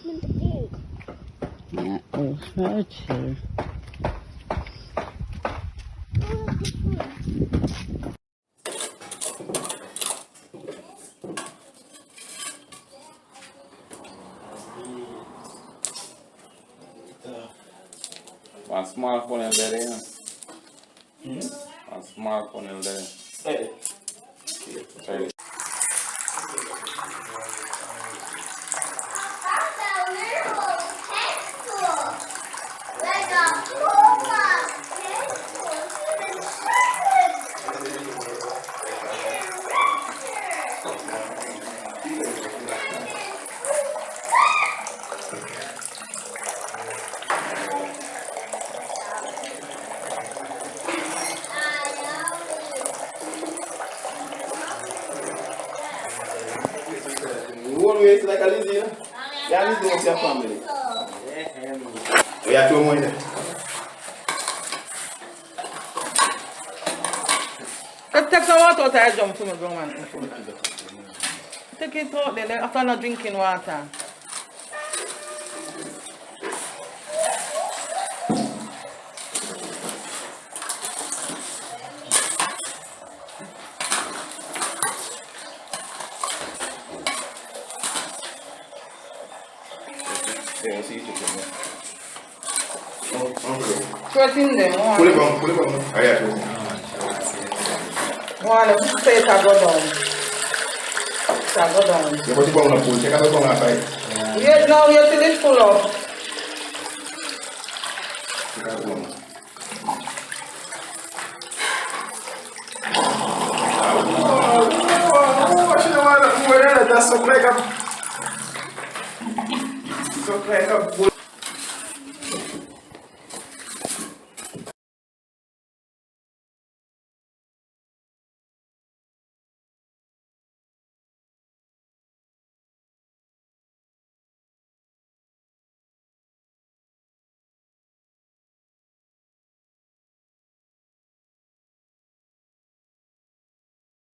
Yeah, oh, right here. One small funnel there, yeah. One small funnel there. Hey. Sorry. Always like a lizzie, you know? Yeah, lizzie of your family. We have two more in there. Let's take some water out of jump for me, bro, man. Take it out then, after not drinking water. Yeah, see you chicken. Put in there, Pull it down, pull it down. Oh, yeah, sure. one say it go down. It go down. You put it down and pull. Check out the tongue outside. Yeah, now you're till it full up. Check out the tongue. That's so like a bull.